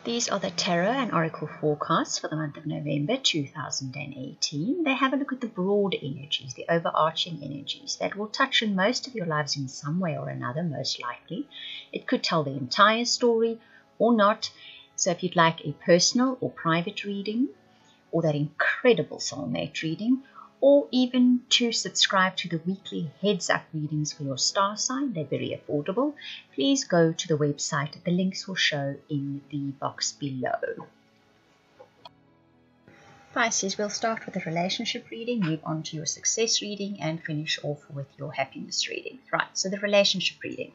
These are the Tarot and Oracle forecasts for the month of November 2018. They have a look at the broad energies, the overarching energies that will touch on most of your lives in some way or another, most likely. It could tell the entire story or not. So if you'd like a personal or private reading, or that incredible soulmate reading, or even to subscribe to the weekly heads-up readings for your star sign, they're very affordable, please go to the website. The links will show in the box below. Pisces, we'll start with a relationship reading, move on to your success reading, and finish off with your happiness reading. Right, so the relationship reading.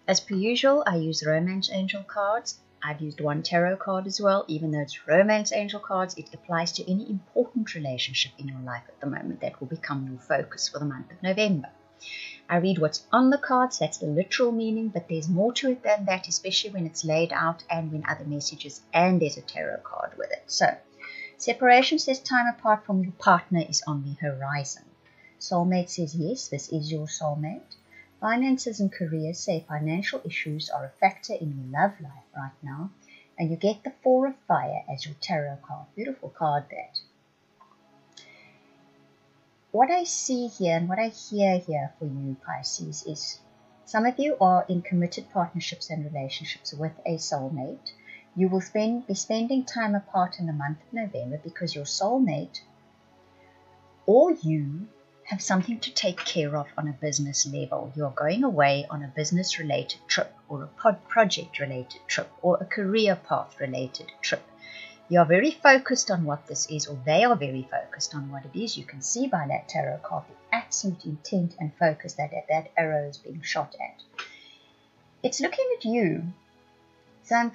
As per usual, I use romance angel cards. I've used one tarot card as well. Even though it's romance angel cards, it applies to any important relationship in your life at the moment that will become your focus for the month of November. I read what's on the cards, that's the literal meaning, but there's more to it than that, especially when it's laid out and when other messages, and there's a tarot card with it. So, separation says time apart from your partner is on the horizon. Soulmate says yes, this is your soulmate. Finances and careers say financial issues are a factor in your love life right now. And you get the Four of Fire as your tarot card. Beautiful card, that. What I see here and what I hear here for you, Pisces, is some of you are in committed partnerships and relationships with a soulmate. You will be spending time apart in the month of November because your soulmate or you have something to take care of on a business level. You're going away on a business-related trip, or a project-related trip, or a career path-related trip. You're very focused on what this is, or they are very focused on what it is. You can see by that tarot card the absolute intent and focus that arrow is being shot at. It's looking at you. So I'm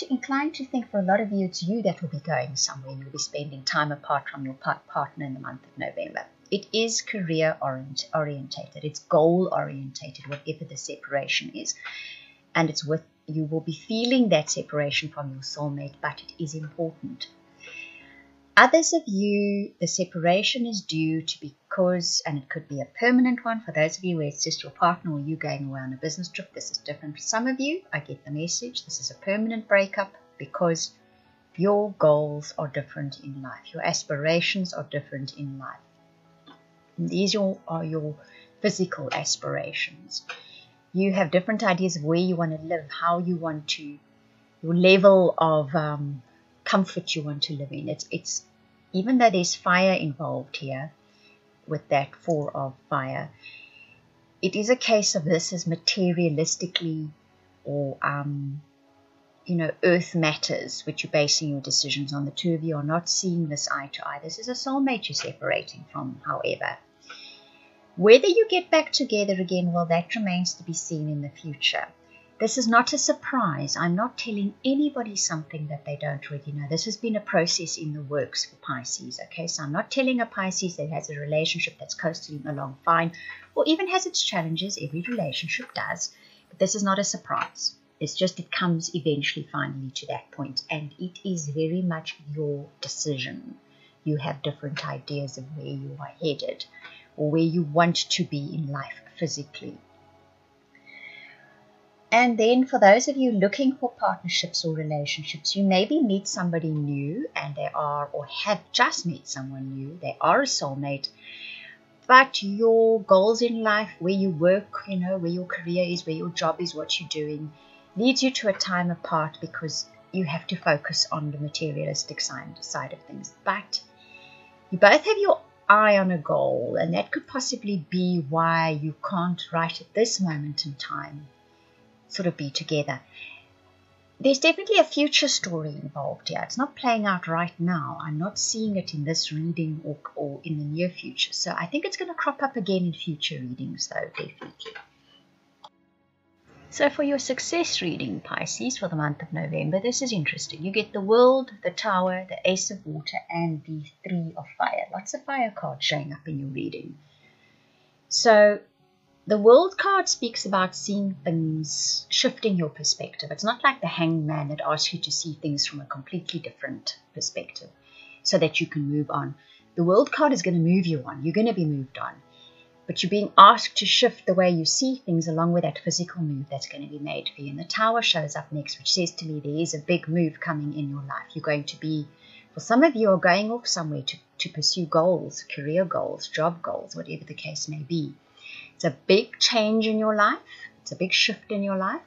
inclined to think for a lot of you, it's you that will be going somewhere. You'll be spending time apart from your partner in the month of November. It is career orientated. It's goal orientated, whatever the separation is. And it's with you will be feeling that separation from your soulmate, but it is important. Others of you, the separation is due to because, and it could be a permanent one, for those of you where it's just your partner or you going away on a business trip, this is different. For some of you, I get the message, this is a permanent breakup because your goals are different in life. Your aspirations are different in life. And these are your physical aspirations. You have different ideas of where you want to live, how you want to, your level of comfort you want to live in. It's even though there's fire involved here with that Four of Fire, it is a case of this as materialistically or earth matters which you're basing your decisions on. The two of you are not seeing this eye to eye. This is a soulmate you're separating from, however. Whether you get back together again, well, that remains to be seen in the future. This is not a surprise. I'm not telling anybody something that they don't already know. This has been a process in the works for Pisces, okay? So I'm not telling a Pisces that has a relationship that's coasting along fine, or even has its challenges. Every relationship does. But this is not a surprise. It's just it comes eventually, finally, to that point. And it is very much your decision. You have different ideas of where you are headed, or where you want to be in life physically. And then for those of you looking for partnerships or relationships, you maybe meet somebody new and they are, or have just met someone new, they are a soulmate, but your goals in life, where you work, where your career is, where your job is, what you're doing, leads you to a time apart because you have to focus on the materialistic side of things. But you both have your eye on a goal, and that could possibly be why you can't, right at this moment in time, sort of be together. There's definitely a future story involved here. It's not playing out right now. I'm not seeing it in this reading or in the near future. So I think it's going to crop up again in future readings, though, definitely. So for your success reading, Pisces, for the month of November, this is interesting. You get the World, the Tower, the Ace of Water, and the Three of Fire. Lots of fire cards showing up in your reading. So the World card speaks about seeing things, shifting your perspective. It's not like the Hangman that asks you to see things from a completely different perspective so that you can move on. The World card is going to move you on. You're going to be moved on. But you're being asked to shift the way you see things along with that physical move that's going to be made for you. And the Tower shows up next, which says to me there is a big move coming in your life. You're going to be, for some of you, are going off somewhere to pursue goals, career goals, job goals, whatever the case may be. It's a big change in your life. It's a big shift in your life.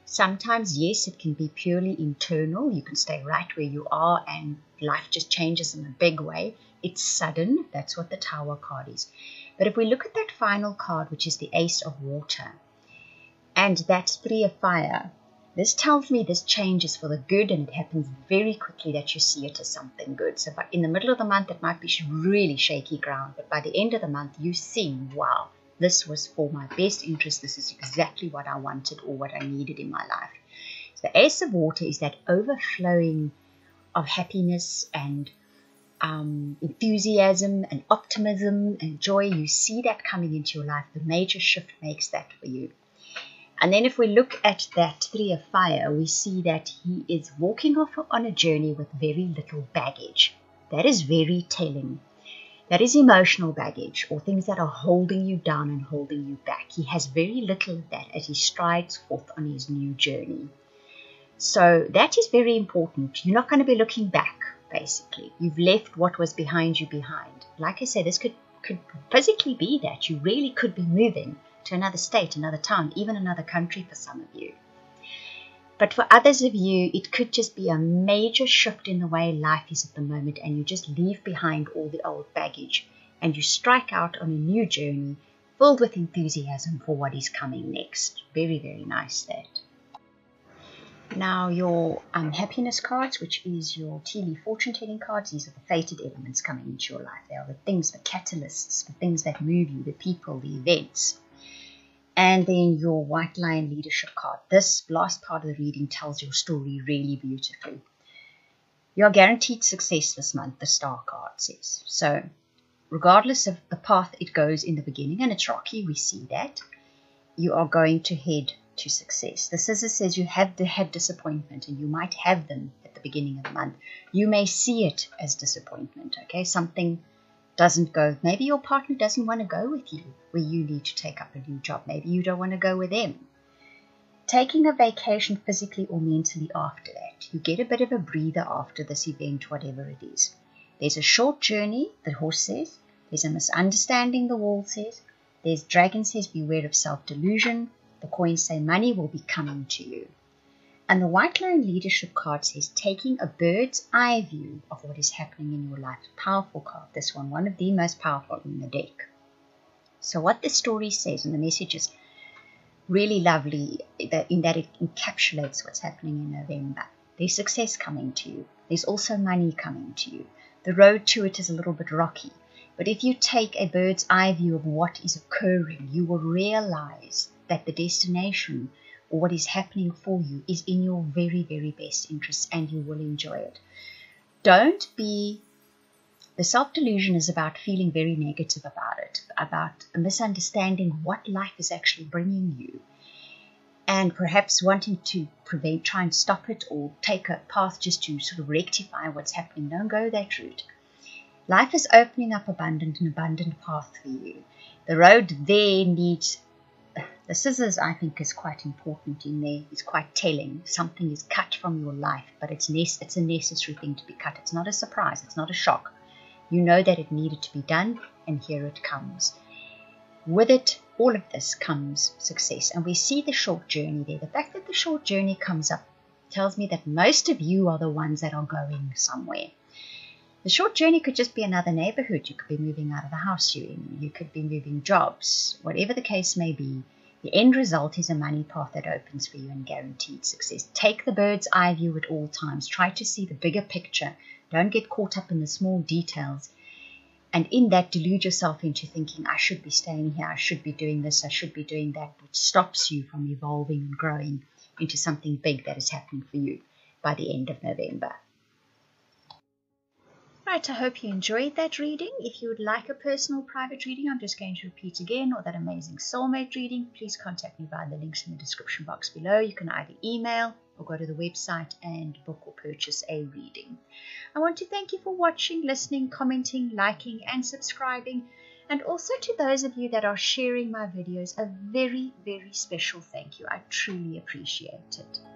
Sometimes, yes, it can be purely internal. You can stay right where you are and life just changes in a big way. It's sudden. That's what the Tower card is. But if we look at that final card, which is the Ace of Water, and that's 3 of Fire, this tells me this change is for the good, and it happens very quickly that you see it as something good. So in the middle of the month, it might be really shaky ground, but by the end of the month, you see, wow, this was for my best interest. This is exactly what I wanted or what I needed in my life. So the Ace of Water is that overflowing of happiness and enthusiasm and optimism and joy. You see that coming into your life. The major shift makes that for you. And then if we look at that 3 of Fire, we see that he is walking off on a journey with very little baggage. That is very telling. That is emotional baggage or things that are holding you down and holding you back. He has very little of that as he strides forth on his new journey. So that is very important. You're not going to be looking back, basically. You've left what was behind you behind. Like I said, this could physically be that. You really could be moving to another state, another town, even another country for some of you. But for others of you, it could just be a major shift in the way life is at the moment, and you just leave behind all the old baggage and you strike out on a new journey filled with enthusiasm for what is coming next. Very, very nice that. Now your happiness cards, which is your tea leaf fortune telling cards, these are the fated elements coming into your life. They are the things, the catalysts, the things that move you, the people, the events. And then your white lion leadership card. This last part of the reading tells your story really beautifully. You are guaranteed success this month, the star card says. So regardless of the path it goes in the beginning, and it's rocky, we see that, you are going to head to success. The scissors says you have had disappointment, and you might have them at the beginning of the month. You may see it as disappointment, okay? Something doesn't go. Maybe your partner doesn't want to go with you where you need to take up a new job. Maybe you don't want to go with them. Taking a vacation physically or mentally after that. You get a bit of a breather after this event, whatever it is. There's a short journey, the horse says. There's a misunderstanding, the wall says. There's dragon says beware of self-delusion. The coins say money will be coming to you. And the white lion leadership card says taking a bird's eye view of what is happening in your life. Powerful card, this one of the most powerful in the deck. So what the story says, and the message is really lovely in that it encapsulates what's happening in November. There's success coming to you. There's also money coming to you. The road to it is a little bit rocky. But if you take a bird's eye view of what is occurring, you will realize that the destination or what is happening for you is in your very, very best interest, and you will enjoy it. Don't be, the self-delusion is about feeling very negative about it, about misunderstanding what life is actually bringing you, and perhaps wanting to try and stop it or take a path just to sort of rectify what's happening. Don't go that route. Life is opening up an abundant path for you. The road there needs, the scissors I think is quite important in there. It's quite telling. Something is cut from your life, but it's a necessary thing to be cut. It's not a surprise. It's not a shock. You know that it needed to be done, and here it comes. With it, all of this comes success. And we see the short journey there. The fact that the short journey comes up tells me that most of you are the ones that are going somewhere. The short journey could just be another neighborhood. You could be moving out of the house you're in. You could be moving jobs. Whatever the case may be, the end result is a money path that opens for you and guaranteed success. Take the bird's eye view at all times. Try to see the bigger picture. Don't get caught up in the small details. And in that, delude yourself into thinking, I should be staying here, I should be doing this, I should be doing that, which stops you from evolving and growing into something big that is happening for you by the end of November. Right, I hope you enjoyed that reading. If you would like a personal private reading, I'm just going to repeat again, or that amazing soulmate reading, please contact me via the links in the description box below. You can either email or go to the website and book or purchase a reading. I want to thank you for watching, listening, commenting, liking and subscribing. And also to those of you that are sharing my videos, a very, very special thank you. I truly appreciate it.